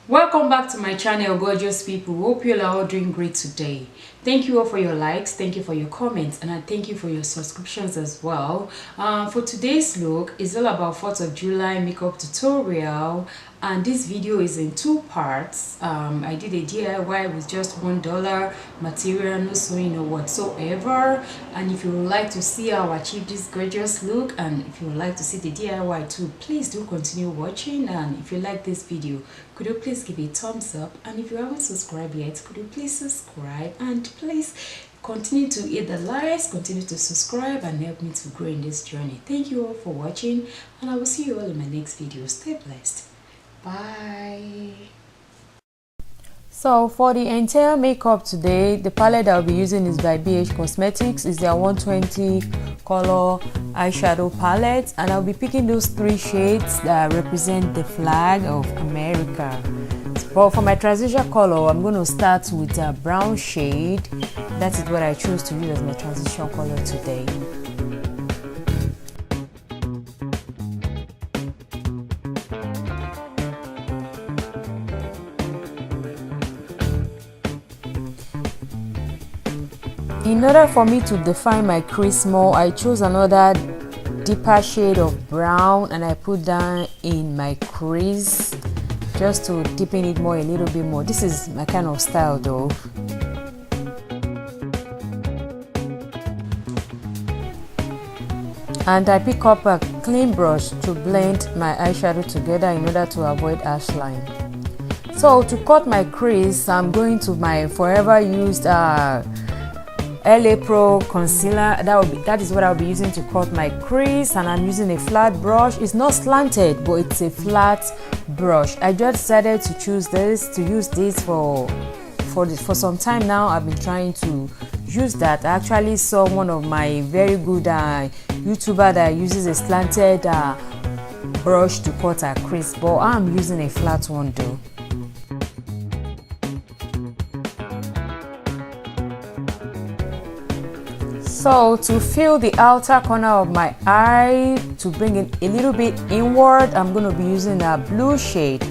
Welcome back to my channel, gorgeous people. Hope you are all doing great today. Thank you all for your likes, thank you for your comments, and I thank you for your subscriptions as well. For today's look, it's all about 4th of July makeup tutorial, and this video is in two parts. I did a DIY with just $1 material, no sewing or whatsoever. And if you would like to see how I achieve this gorgeous look, and if you would like to see the DIY too, please do continue watching. And if you like this video, could you please give it a thumbs up, and if you haven't subscribed yet, could you please subscribe, and please continue to hit the likes, continue to subscribe, and help me to grow in this journey. Thank you all for watching, and I will see you all in my next video. Stay blessed. Bye. So for the entire makeup today, the palette that I'll be using is by BH Cosmetics. It's their 120 color eyeshadow palette, and I'll be picking those 3 shades that represent the flag of America. But for my transition color, I'm going to start with a brown shade. That is what I chose to use as my transition color today. In order for me to define my crease more, I chose another deeper shade of brown and I put down in my crease just to deepen it more, a little bit more. This is my kind of style though. And I pick up a clean brush to blend my eyeshadow together in order to avoid harsh line. So to cut my crease, I'm going to my forever used LA Pro concealer. That is what I'll be using to cut my crease, and I'm using a flat brush. It's not slanted, but it's a flat brush. I just decided to use this for some time now. I've been trying to use that. I actually saw one of my very good YouTuber that uses a slanted brush to cut her crease, but I'm using a flat one though. So to fill the outer corner of my eye, to bring it a little bit inward, I'm going to be using a blue shade.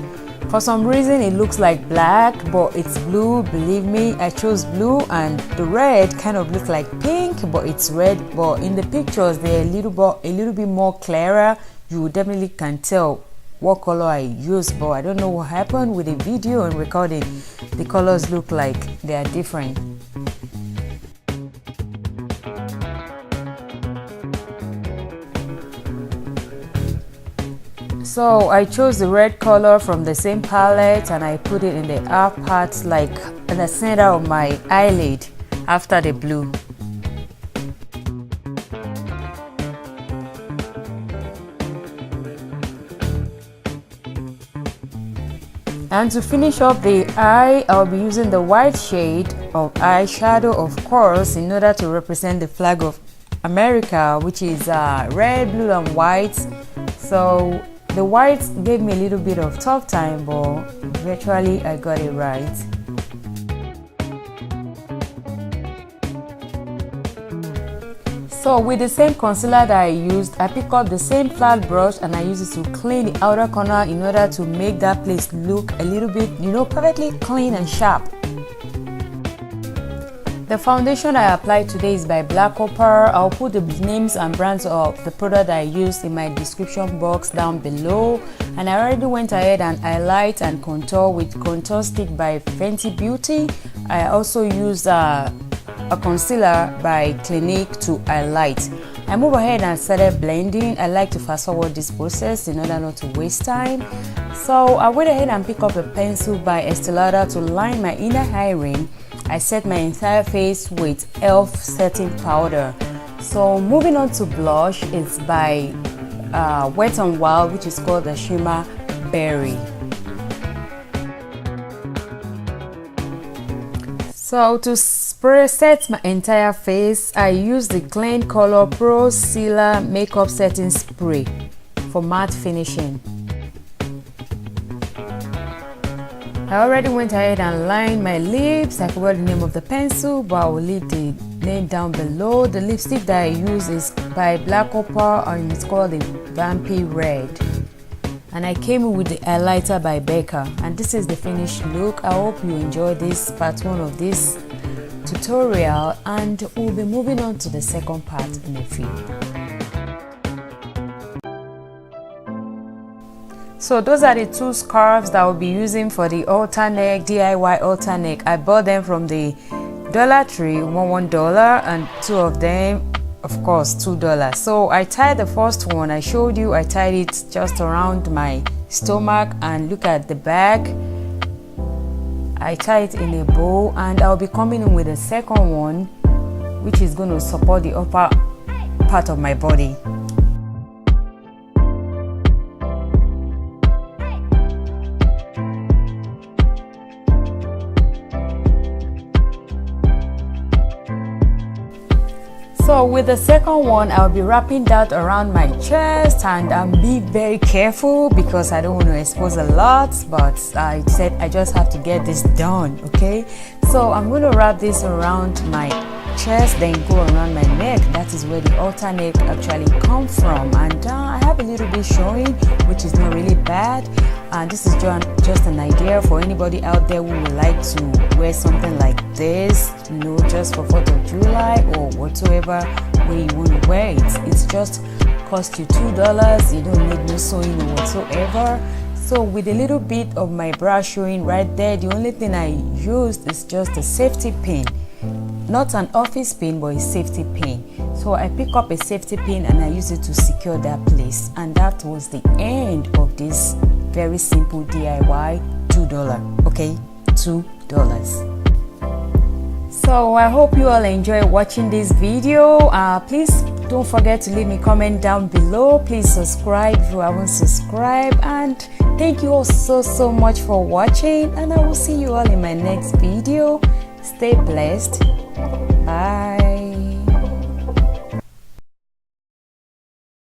For some reason it looks like black, but it's blue, believe me. I chose blue, and the red kind of looks like pink, but it's red. But in the pictures they're a little bit more clearer. You definitely can tell what color I used, but I don't know what happened with the video and recording. The colors look like they are different. So I chose the red color from the same palette and I put it in the half part, like in the center of my eyelid after the blue. And to finish up the eye, I'll be using the white shade of eyeshadow, of course, in order to represent the flag of America, which is red, blue, and white. So the white gave me a little bit of tough time, but eventually I got it right. So with the same concealer that I used, I pick up the same flat brush and I use it to clean the outer corner in order to make that place look a little bit, perfectly clean and sharp. The foundation I applied today is by Black Opal. I'll put the names and brands of the product I used in my description box down below. And I already went ahead and highlight and contour with contour stick by Fenty Beauty. I also used a concealer by Clinique to highlight. I move ahead and started blending. I like to fast forward this process in order not to waste time. So I went ahead and picked up a pencil by Estee Lauder to line my inner eye ring. I set my entire face with e.l.f. setting powder. So moving on to blush, it's by Wet n Wild, which is called the Shimmer Berry. So to set my entire face, I use the Kleancolor Pro Sealer Makeup Setting Spray for matte finishing. I already went ahead and lined my lips. I forgot the name of the pencil, but I will leave the name down below. The lipstick that I use is by Black Opal and it's called the Vampy Red. and I came in with the highlighter by Becca, and this is the finished look. I hope you enjoy this part 1 of this tutorial, and we'll be moving on to the second part in a few. So those are the 2 scarves that I'll be using for the halter neck, DIY halter neck. I bought them from the Dollar Tree, $1 and 2 of them, of course, $2. So I tied the first one. I showed you I tied it just around my stomach, and look at the back. I tie it in a bow, and I'll be coming in with the second one, which is going to support the upper part of my body. So with the second one, I'll be wrapping that around my chest, and I'm being very careful because I don't want to expose a lot, but I said I just have to get this done, okay? So I'm going to wrap this around my chest, then go around my neck. That is where the halter neck actually comes from, and I have a little bit showing, which is not really bad. And this is just an idea for anybody out there who would like to wear something like this, you know, just for 4th of July or whatsoever way you want to wear it. It's just cost you $2. You don't need no sewing or whatsoever. So with a little bit of my bra showing right there, the only thing I used is just a safety pin. Not an office pin, but a safety pin. So I pick up a safety pin and I use it to secure that place. And that was the end of this very simple DIY $2. Okay, $2. So I hope you all enjoy watching this video. Please don't forget to leave me a comment down below. Please subscribe if you haven't subscribed, and thank you all so much for watching, and I will see you all in my next video. Stay blessed. Bye.